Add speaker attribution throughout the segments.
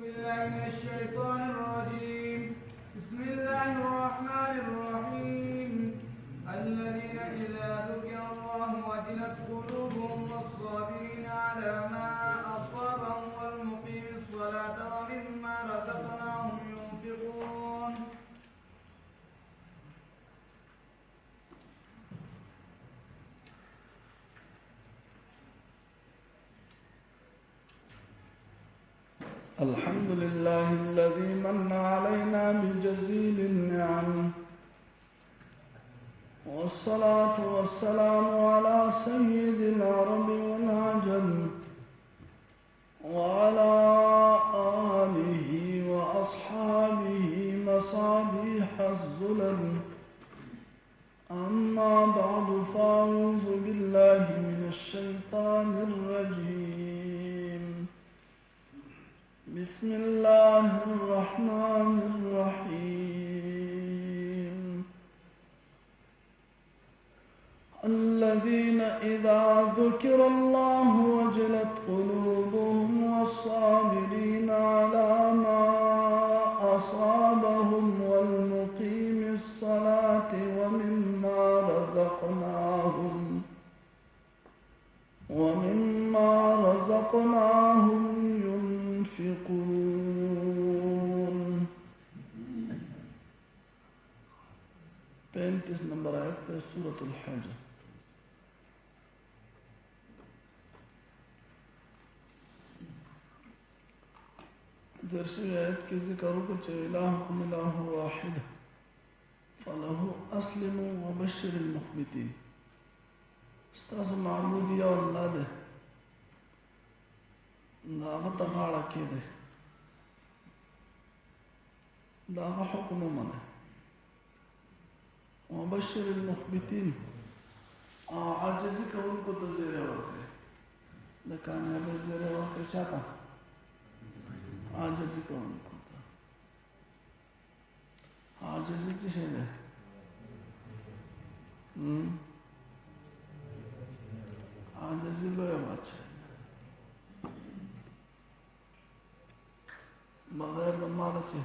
Speaker 1: بالله من الشيطان الرجيم. بسم الله الرحمن الرحيم. الذين إذا ذكر الله وجلت قلوبهم والصابرين على ما أصابهم والمقيم الصلاة ومما رزقناهم ينفقون.
Speaker 2: الحمد لله الذي من علينا بجزيل النعم، والصلاة والسلام على سيد العرب والعجم وعلى آله وأصحابه مصابيح الزلل. أما بعد فأعوذ بالله من الشيطان الرجيم. بسم الله الرحمن الرحيم. الذين إذا ذكر الله وجلت قلوبهم والصابرين على ما أصابهم والمقيم الصلاة ومما رزقناهم ينفقون. 35 नंबर आयत है सूरत अल-हज. दरसी आयत के जिक्र को इलाहुकुम इलाहु वाहिद फलहु अस्लिमु वबश्शिरिल मुख्बितीन. स्तासु माबूदिया अल्लाह दे दागा तगाड़ा के दे दागा हुक्म मने वबश्शिरिल मुख्बितीन आजिज़ी का उनको तो ज़ेरे वक़्त कामयाबी ज़ेरे वक़्त चाहता आजिज़ी का उनको तो आजिज़ी चीज़ है आजिज़ी लोया बाचा बगैर दमाल चे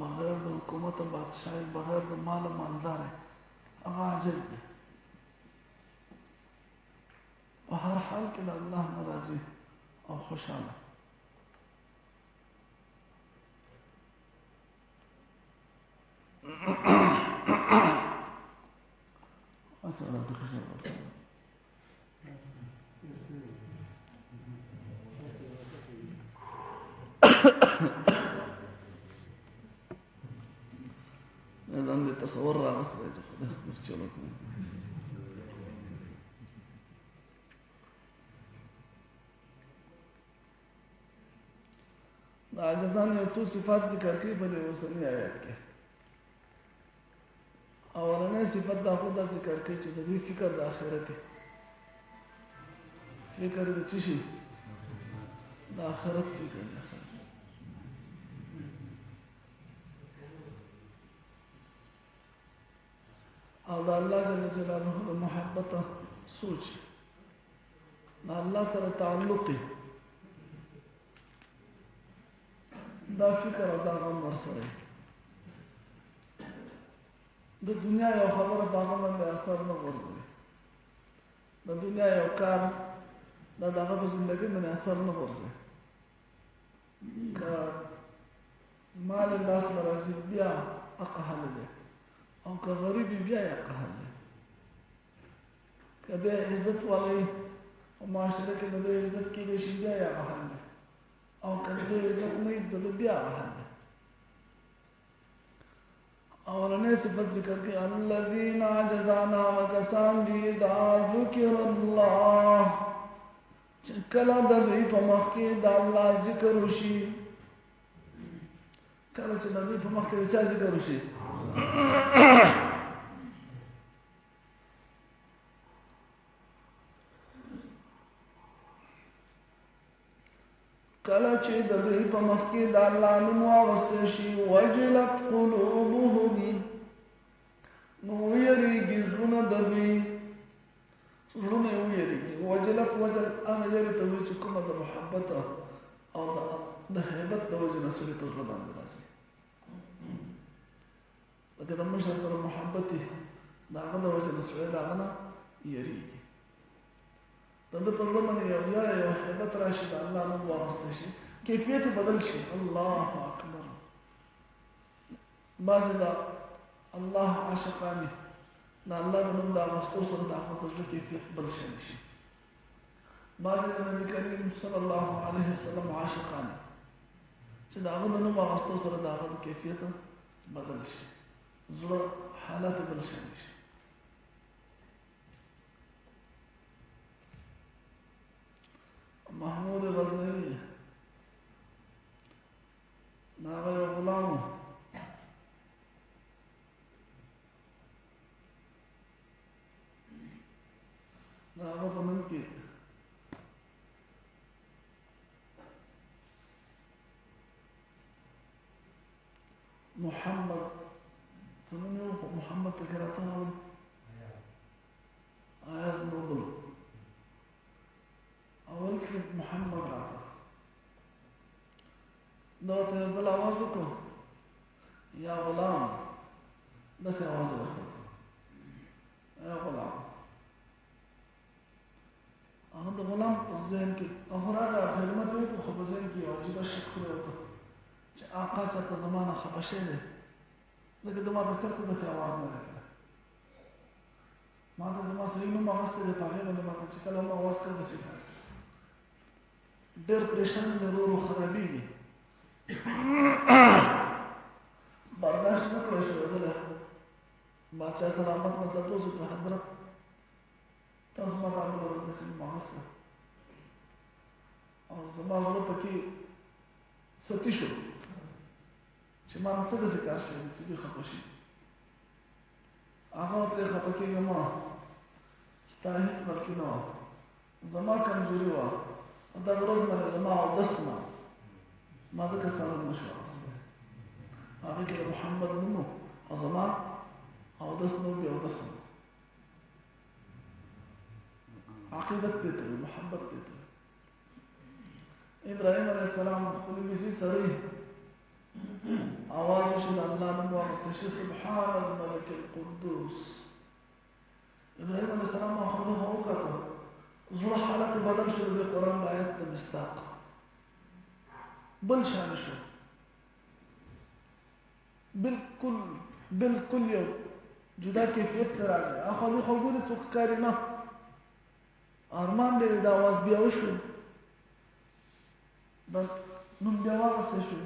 Speaker 2: बगैर हुकूमत बादशाही बगैर माल मालदार है आजिज़ है. और हर हाल के लिए अल्लाह नाराज़ी और खुशहाल है. अच्छा रब तो खुशहाल होता है. عندي تصور راه بس مش چلو عاجزان یو څو صفات ذکر کړي په اوسنۍ آیات کې. اولنۍ صفت دا خو دا ذکر کړي چې د دې فکر د آخرت فکر د څه شي د آخرت فکر دی. او دا الله جل جلاله د محبت سوچ دا الله سره تعلق دا فکر او دا غم ورسره د دنیا یو خبره په هغه باندې اثر نه ورځي. د دنیا یو کار دا دغه په زندګۍ باندې اثر نه ورځي. که مال لاس راځي بیا اقحل دی او که غریب بیا یا قهر دی. که دی عزت والی او معاشره کې د دی عزت کېدی شي بیا یا قهر دی او که دی عزت نه د بیا قهر دی. اولنۍ صفت ذکر کړي الذین عجزانا وکسان دي دا ذکر الله چې کله د دوی په مخ کې د الله ذکر وشي. کله چې د دوی په مخ کې د چا ذکر وشي کله چې د دوی په مخ کې د الله نوم واغوستل شي وجلت قلوبهم نو ویریږي زړونه د دوی زړونه ویریږي. وجلت وجل هغه یری ته وایي چې کومه د محبت او د د وجې نه سړي په زړه باندې راځي لکه د مشر سره محبت وي د هغه د وجې نه سړی د هغه نه یېرېږي د ده په زړه باندې یو یاره یو هیبت راشي د الله نوم واخیستی شي کیفیت یې بدل شي الله اکبر بعضې د الله عاشقان دي د الله د نوم د اخیستو سره د هغه په زړه کیفیت بل شی شي بعضې د نبي کریم صلی الله علیه وسلم عاشقان دي چې د هغه د نوم اخیستو سره د هغه د کیفیت بدل شي زړه حالت بل شی شي محمود غزنوي د هغه یو غلام و د هغه په نوم کې محمد څه نوم یې و محمد پکې راته راغلی ایاز نوبل اول کې محمد راغلی دا ورته یو ځل اواز وکړو یا غلام داسې اواز وکړو یا غلام هغه د غلام په ذهن کې هغه راغی خدمت یې وکړو خو په ذهن کې یو عجیبه شک کړی وکړو چې آقا چېرته زما نه خفه شوی دی ځکه د ما په چېرته داسې اواز نه راغلی ما ته زما صحیح نوم اخیستی دی په هغې باندې ما ته چې کله هم اواز کوي داسې ډېر پریشان دی ورو ورو خرابېږي برداشت نه کړی شو زه له بادشاه سلامت نه تپوس وکړه حضرت تاسو ما ته هغه ډول داسې نوم اخیستی او زما زړه پکې ستی شو چې ما نه څه داسې کار شوی دی چې دوی خفه شي هغه ورته خفه کېږه ما ستا هېڅ غلطي نه وه زما کمزوري وه دغه ورځ باندې زما اودس نه ما ځکه ستا نوم نه شو اخیستی هغې کې د محمد نوم و او زما اودس نه و بې اودس نه عقیدت دې ته وي محبت دې ته وي ابراهیم علیه السلام خپل بیزي سړی آواز وشي د الله نوم واخیستی شي سبحان الملک القدوس ابراهیم علیه السلام هغه وکتل زړه حالت بدل شو د قرآن د آیت د مصداق بل شان شو بالکل یو جدا کیفیت ته راغی هغه خو ګورې څوک ښکاري نه ارمان دی د آواز بیا وشو د نوم بیا واخیستی شو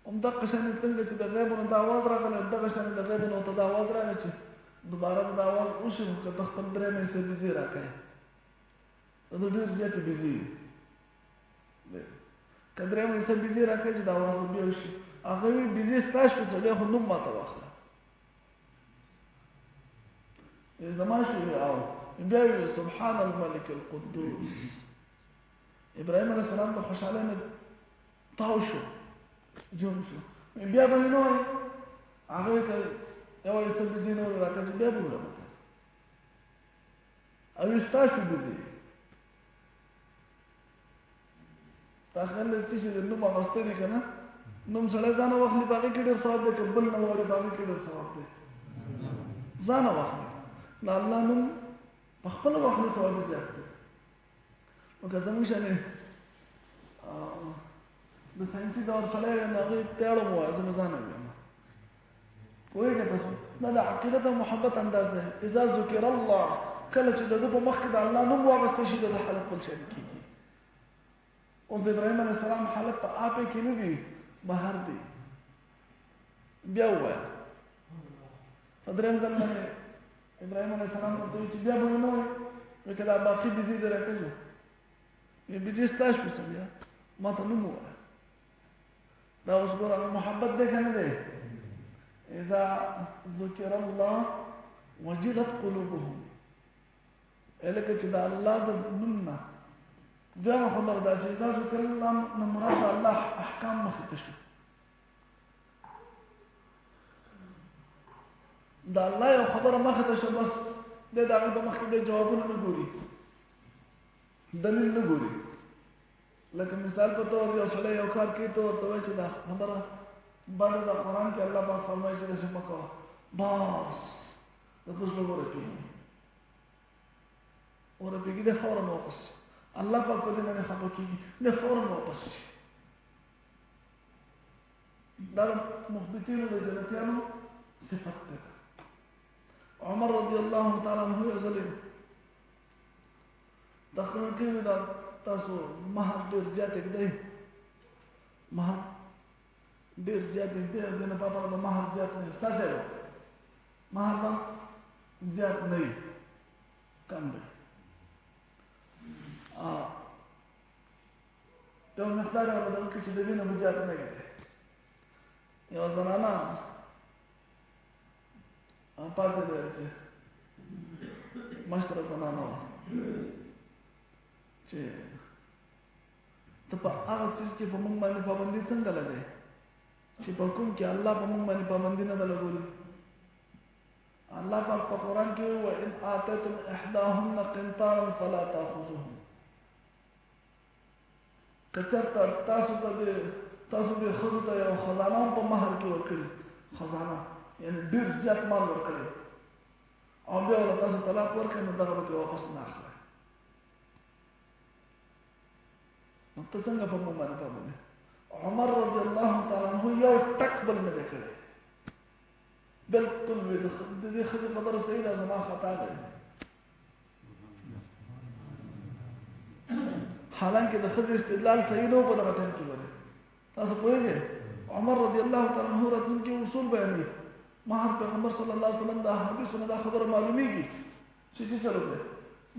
Speaker 2: همدغه شانې څنګه چې د غیبو نه د اواز راغلی همدغه شانې د غیبو نه ورته د اواز راغی چې دوباره د اواز وشي نو که ته خپل درېیمه حصه بیزي راکوې د ده ډېر زیاتې بیزي وي که درېیمه حصه بیزي راکوې چې د اواز به بیا وشي هغه وي بیزي ستا شو سړی خو نوم ماته واخله زما شو او بیا وي سبحان الملک القدوس ابراهیم علیه السلام ته خوشحالۍ نه تاو شو جون شو بیا به یې نه وایي هغه که یوه حصه بیزي نه ور راکړه چې بیا به وړم او یې ستا شو بیزي ستا خیال دی چې د نوم اخیستی دی که نه نوم سړی ځانه واخلي په هغې کې ډېر ثواب دی که بل نه واړي په هغې کې ډېر ثواب دی ځانه واخلي د الله نوم په خپله واخلي ثواب یې زیات دی لکه زموږ شانې د ساینسي دور سړی یم د هغې پیاړه مو وایه زه مې ځانه ویم پوهېږې تاسو دا د عقیدت او محبت انداز دی اذا ذکر الله کله چې د ده په مخ کې د الله نوم واخیستی شي د ده حالت بل شی کېږي اوس د ابراهیم علیه السلام حالت په آپې کې نه دی بهر دی بیا ووایه په درېیم ځل باندې ابراهیم علیه السلام ورته وایي چې بیا به یې نه وایي وایي که دا باقي بیزي دې راکوي بیزي ستا شوې سړیه ما ته نوم ووایه دا اوس ګوره محبت دی که نه دی اذا ذکر الله وجلت قلوبهم لکه چې د الله د نوم نه دویمه خبره دا چې اذا ذکر الله نه مراد د الله احکام مخې ته شو د الله یو خبره مخې ته شو بس دی د هغې په مخ کې دی جوابونه نه ګوري دلیل نه ګوري لکه مثال په تور یو سړی یو کار کوي ته ورته وایي چې دا خبره باندې د قرآن کې الله پاک فرمایي چې داسې مه کوه بس د ده زړه ورپېږي ورپېږي دی فورا واپس شي الله پاک په دې باندې خفه کېږي دی فورا واپس شي دا د مخبتینو د جنتیانو صفت دی عمر رضی الله تعالی عنه یو ځل تقریر کوي دا تاسو مهر ډېر زیات کړئ مهر ډېر زیات دی او دنه په اړه د مهر زیات نه تاسو مهر به زیات نه وي کم دی یو مقدار هغه بدل کړي چې د دې نه زیات نه وي یو زنانه پاتې دی چې مشره زنانه وه چې ته په هغه څیز کې په موږ باندې پابندي څنګه لګوې چې په کوم کې الله په موږ باندې پابندي نه ده لګولې الله پاک په قرآن کې وایي وإن آتیتم إحداهن قنطارا فلا تأخذوه که چېرته تاسو دې ښځو ته یو خزانه هم په مهر کې ورکړي خزانه یعنې ډېر زیات مال ورکړي او بیا ورته تاسو طلاق ورکړئ نو دغه به ترې واپس نه اخلئ نو ته څنګه په موږ باندې پابندي عمر رضی الله تعالی عنه یو ټک بل نه دی کړی بالکل وي د دې ښځې خبره صحیح ده زما خطا دی حالانکه د ښځې استدلال صحیح نه و په دغه ټایم کې ولې تاسو پوهېږئ عمر رضی الله تعالی عنه راتلونکي اصول بیانوي مهر پیغمبر صلی الله علیه وسلم د حدیثونو دا خبره معلومیږي چې څه چل وکړئ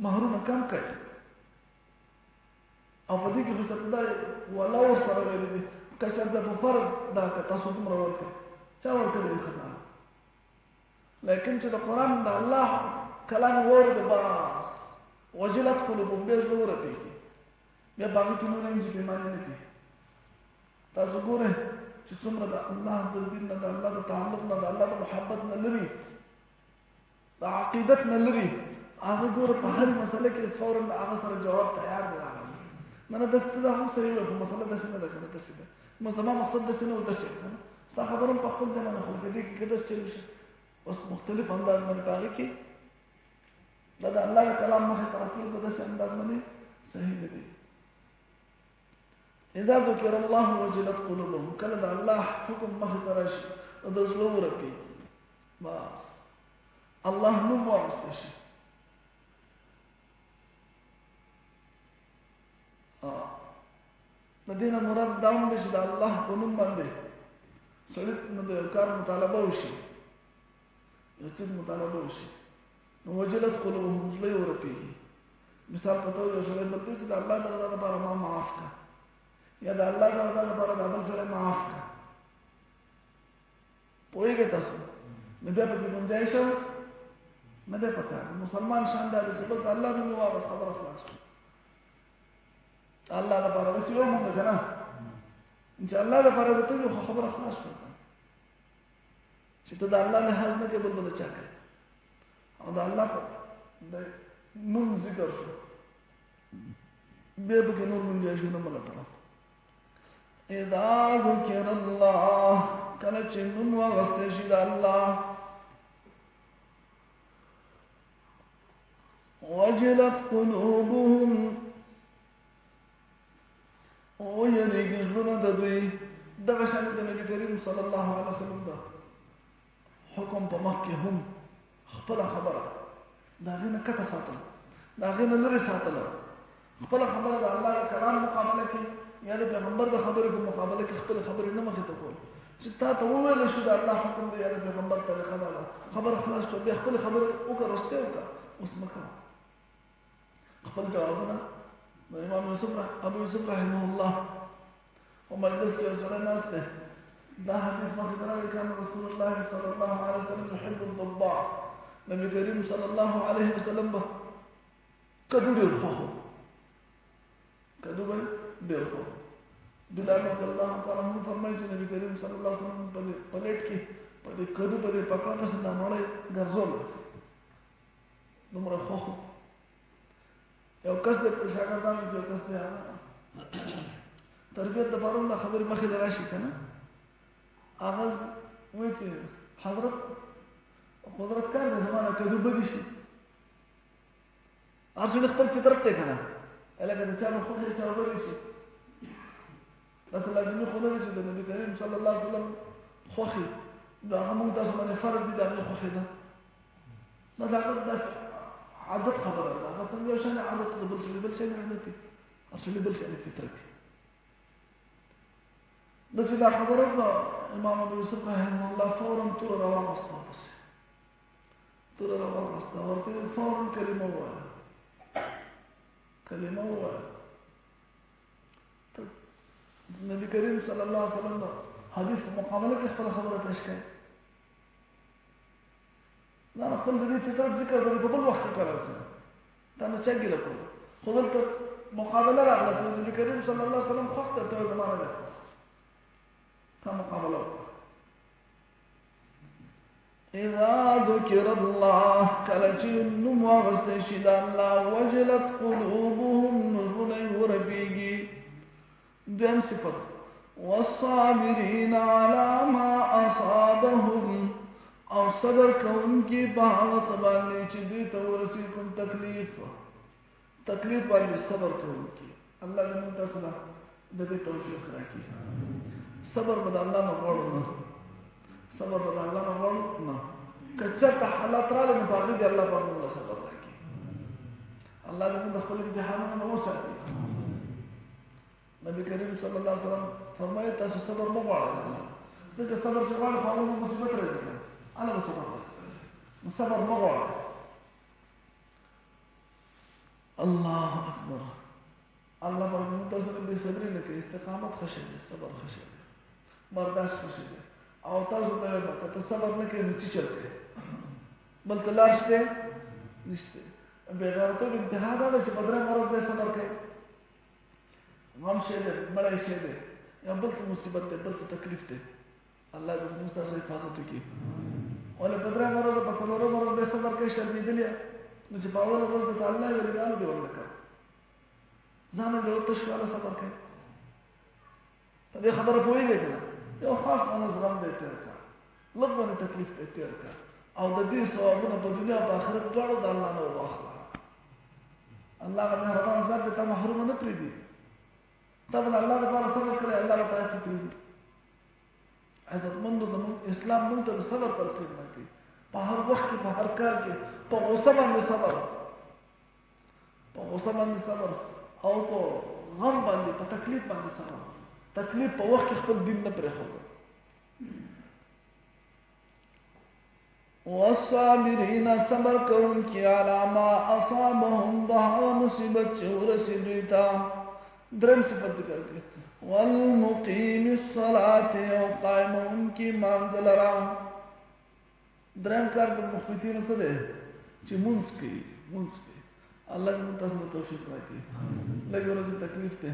Speaker 2: مهرونه کم کړئ او په دې کې خو دا ولو سره ویلي دي که چېرته په فرض دا که تاسو دومره ورکړئ چا ورکړی دی خطا لیکن چې د قرآن د الله کلام واورېد بس وجلت قلوبهم بیا زړه ورپېږي بیا په هغې کې نور هم پښیماني نه کوي تاسو ګورئ چې څومره د الله د دین نه د الله د تعلق نه د الله د محبت نه لري د عقیدت نه لري هغه ګوره په هرې مسله کې فورا د هغه سره جواب تیار دی منه داسې دا هم صحیح وایي خو مسله داسې نه ده که نه داسې ده نو زما مقصد داسې نه و داسې ستا خبره هم په خپل ځای باندې خو که دې کې که داسې چل شي اوس مختلف انداز باندې په هغې کې دا د الله د کلام مخې ته راتلل په داسې انداز باندې صحیح نه دي اذا ذکر الله وجلت قلوبهم کله د الله حکم مخې ته راشي نو د زړه ورپېږي بس الله نوم واخیستی شي د دې نه مراد دا هم دی چې د الله په نوم باندې سړي نو د کار مطالبه وشي یو څیز مطالبه وشي نو وجلت قلوبهم زړه یې ورپېږي مثال په توګه یو سړی بلته چې د الله د رضا لپاره ما معاف کړه یا د الله د رضا لپاره د بل سړی معاف کړه پوهېږئ تاسو نو بیا پکې ګنجایش نه دی پکار مسلمان شان دا دی چې بس د الله نوم یې واغوست خبره خلاص شوه الله لپاره داسې یو مونږ که نه چې الله لپاره د ته وي خو خبره خلاص شوه چې ته د الله لحاظ نه کوې بل به د چا کوې او د الله د نوم ذکر شو بیا پکې نور ګنجایشونه مه لټوه اذا ذکر الله کله چې نوم واغوستی شي د الله وجلت قلوبهم ويريږي زړونه د دوی دغه شان د نبي کریم صلی الله علیه وسلم د حکم په مخ کې هم خپله خبره د هغې نه کته ساتله د هغې نه لرې ساتله خپله خبره د الله د کلام مقابله کې یا د پیغمبر د خبرې په مقابله کې خپلې خبرې نه مخې ته کول چې تا ته وویلی شو د الله حکم دی یا د پیغمبر طریقه دا ده خبره خلاص شوه بیا خپلې خبرې وکړه رستې وکړه اوس مه کوه خپل جوابونه امام ابو یوسف رحمه الله و مجلس کې سره ناست دی دا حدیث مخکې راغلی کان رسول الله صلی الله علیه وسلم يحب الضباع نبی کریم صلی الله علیه وسلم به کدو ډېر خوښ کدو به ډېر خوښ بلال رضی الله تعالی عنه فرمایي چې نبی کریم صلی الله علیه وسلم په پلیټ کې په دې کدو په دې پکوان پسې دا مړی ګرځول دومره خوښ یو کس د شاګردانو کې یو کس دی تربیت لپاره دا خبرې مخې ته راشي که نه هغه وایي چې حضرت قدرت کار دی زمانه کدو بدي شي هر څه خپل فطرت دی که نه لکه د چا نو خوښ دی چا بدي شي داسې لازمي خو نه دی چې د نبي کریم صلی الله علیه وسلم خوښي نو هغه موږ تاسو باندې فرض دي د هغې خوښي ده نو د هغه د عادت خبره ده هغه څنګه یو شان عادت د بل سړي بل شان عادت دي هر سړي بل شان فطرت دي نو چې دا خبره ده امام ابو یوسف رحمه الله فورا توره راواغسته ورپسې توره راواغسته ورته فورا کلمه ووایه کلمه ووایه نبی کریم صلی الله علیه وسلم حدیث په مقابله کې خپل خبره پیش کړي دا خپل د دې فطرت ذکر د په بل وخت کې کړو دا نه چا ګیله کوله خو دلته مقابله راغله چې نبی کریم صلی الله علیه وسلم خوښ ته زمانه ده تا مقابله اذا ذكر الله کله چې نوم واغسته شي د الله وجلت قلوبهم نزول وربيږي دویم صفت والصابرین علی ما اصابهم او صبر کوونکي په هغه څه باندې چې دوی ته ورسېږي کوم تکلیف باندې صبر کوونکي الله دې موږ تاسو ته د دې توفیق راکړي صبر به د الله نه غواړو نه صبر به د الله نه غواړو نه که چېرته حالات راغلي نو په هغې دې الله باندې موږ صبر راکړي الله دې موږ د خپلو امتحانونو نه وساتي نبی کریم صلی الله علیه وسلم فرمایي تاسو صبر مه غواړئ ځکه صبر چې غواړو خو هغه مصیبت راځي هغه به صبر راځي نو صبر مه غواړئ الله اکبر الله باندې موږ تاسو ته بېصبري نه کوي استقامت ښه شی دی صبر ښه شی دی برداشت ښه شی دی او تاسو ته وایم که ته صبر نه کوې نو څه چل کوې بل څه لار شته نشته بېغیرتوب انتها دا ده چې په درېیم ورځ بیا صبر کوې غم شی دی مړی شی دی یا بل څه مصیبت دی بل څه تکلیف دی الله دې زموږ ستاسو حفاظت وکړي ولې په درېیمه ورځ په څلورمه ورځ بیا صبر کوې شرمېدلې نو چې په اوله ورځ درته الله ویلي دي دې ورنه کوه ځان دې وتش والا صبر کوي په دې خبره پوهېږئ که نه یو خاص باندې زغم دی تېر کړه لږ باندې تکلیف دی تېر کړه او د دې ثوابونه په دنیا او په آخرت دواړو د الله نه واخله الله هغه مهربان ذات دی تا محرومه نه پرېږدي تا به د الله لپاره صبر کړی الله به تا هسې پرېږدي عزتمندو زموږ اسلام موږ ته د صبر تلقین راکوي په هر وخت کې په هر کار کې په غصه باندې صبر په غصه باندې صبر او په غم باندې په تکلیف باندې صبر تکلیف په وخت کې خپل دین نه پرېښوده والصابرین صبر کوونکي علی ما اصابهم د هغه مصیبت چې ورسېد دوی ته درېیم صفت ذکر کړي والمقیم الصلاة او قائمونکي مانځ لره درېیم کار د مخبتینو څه دی چې مونځ کوي الله دې موږ تاسو ته توفیق راکړي لږې ورځې تکلیف دی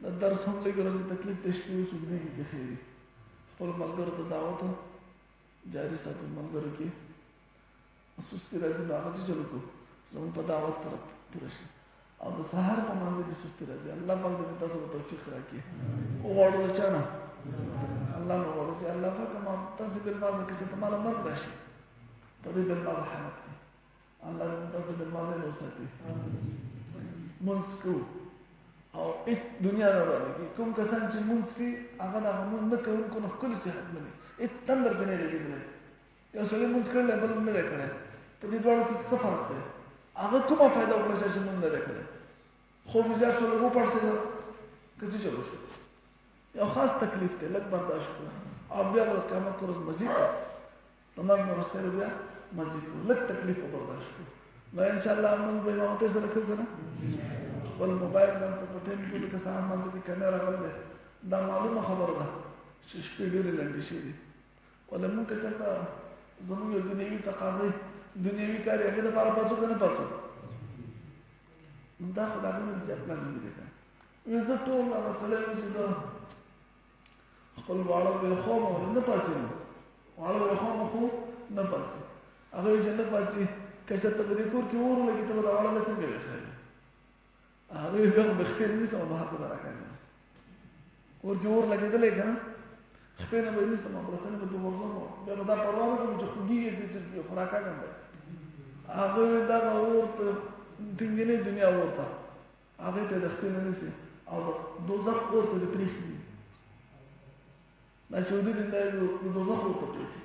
Speaker 2: د درس هم لږې ورځې تکلیف دی شپې اوس اوږدېږي که ښې وي خپلو ملګرو ته دعوت جاري ساتو ملګرو کې سستي راځي نو هغه څه چلو کړو زموږ په دعوت سره پوره شي او د سهار په مانځه کې سستي راځي الله پاک دې تاسو ته توفیق راکړي وغواړو د چا نه الله نه غواړو چې الله پاک ما تاسو بالمازه کې چې ته ماله مرګ راشي په دې بالمازه حالت کې الله دې تاسو بالمازه نه وساتي مونځ کوو او هېڅ دنیا نه رانهږي کوم کسان چې مونځ کوي هغه د هغه مونځ نه کوونکو نه ښکلي صحت نه وي هېڅ تندر پرې نه لګېدلی یو سړي مونځ کړی بل نه دی کړی په دې دواړو کې څه فرق دی هغه کومه فایده وکړه چې مونږ نه دی کړی خوب یې زیات شو لږ وپړسېده که څه چلو شو یو خاص تکلیف دی لږ برداشت کړو او بیا به د قیامت په ورځ مزید کړو د مرګ نه وروسته بیا مزید کړو لږ تکلیف به برداشت کړو نو انشاءالله مونځ به امامتۍ سره کوو که نه خپل موبایل ځان ته په ټایم کې لکه سهار مانځه کې کمی راغلی دی دا معلومه خبره ده چې شپې ډېرې لنډې شوي دي ولې مونږ که چېرته زموږ یو دنیوي تقاضی دنیوي کار یې هغې دپاره پاڅو که نه پاڅو دا خو د هغه نه زیات لازمي دی که وایي زه ټول هغه سړی یم چې زه خپل واړه ویښوم او نه پاڅېږم واړه ویښوم خو نه پاڅي هغه وایي چې نه پاڅي که چېرته په دې کور کې اور ولګي ته به دا واړه به څنګه ویښوي هغه یو بخیر نشم په حق راکاږي ور کې ور لګېدلې کنه خپل نه وې نشم په رسنه په دوه ورځو بیا دا پروا نه کوم چې خوږیږي چې خوراکاږم هغه دا ورته دنګلې دنیا ورته هغه ته د خپل نه نشي او دوزخ ورته د پریخي دا چې ودی د دوزخ ورته پریخي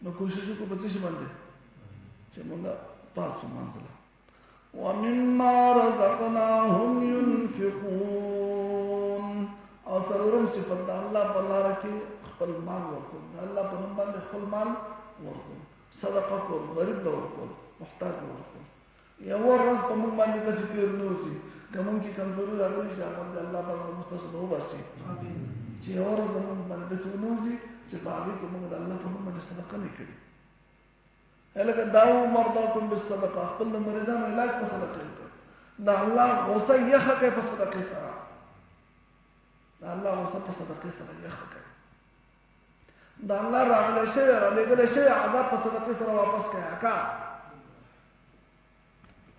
Speaker 2: نو کوشش وکړو په څه شي باندې چې موږ پاتې منځله ومما رزقناهم ينفقون او څلورم صفت د الله په لاره کې خپل مال ورکول الله په نوم باندې خپل مال ورکول صدقه کول غریب له ورکول محتاج له ورکول یو ورځ په موږ باندې داسې تېر نه وځي که موږ کې کمزوري راغلي چې هغه الله پاک زموږ ستاسو نه وباسي چې یو ورځ زموږ باندې داسې ونه وځي چې په هغې کې موږ د الله په نوم باندې صدقه نه کړي لکه داو مرضاکم بالصدقه خپل د مریضانو علاج په صدقه وکړي د الله غوسه یخه کوي په صدقې سره د الله غوسه په صدقې سره یخه کوي د الله راغلی شوی رالېږلی شوی عذاب په صدقې سره واپس کوي اکا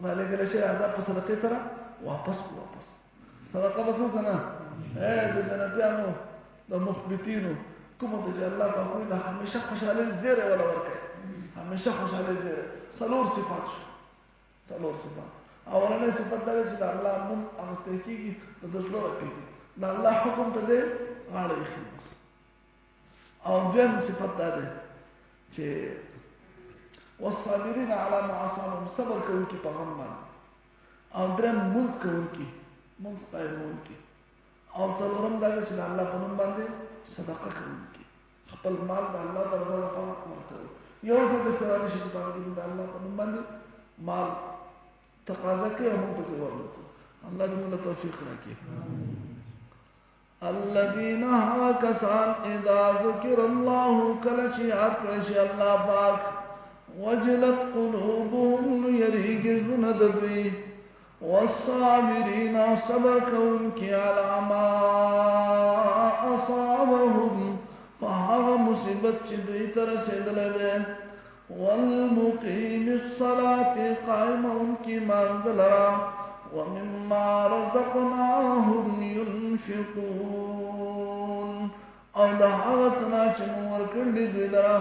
Speaker 2: رالېږلی شوی عذاب په صدقې سره واپس صدقه به کوو که نه د جنتیانو د مخبتینو کومو ته چې الله پاک وایي د همیشه خوشحالۍ زیری وله ورکوي همیشه خوشحالۍ زیری څلور صفات شو څلور صفات اولنی صفت دا دی چې د الله نوم اخیستی کېږي د ده زړه راکېږي د الله حکم ته دی غاړه ایښي بس او دویم صفت دا دی چې والصابرین علی ما اصابهم صبر کوونکي په غم باندې او دریم مونځ کوونکي مونځ قایمونکي او څلورم دا دی چې د الله په نوم باندې صدقه کوونکي خپل مال د الله د رضا لپاره ورکوي یو څه داسې رانشي چې په هغې کې د الله په نوم باندې مال تقاضا کوي او موږ پکې ورکړو الله دې موږ له توفیق راکړي الذين هوا کسان اذا ذکر الله کله چې یاد کړی شي الله پاک وجلت قلوبهم یریږي زړونه د دوی والصابرین صبر کوونکي علی ما اصابهم په هغه مصیبت چې دوی ته رسېدلی دی والمقیم الصلاة قائمونکي مانځه لره ومما رزقناهم ينفقون او د هغه څه نه چې موږ ورکړي دوی لره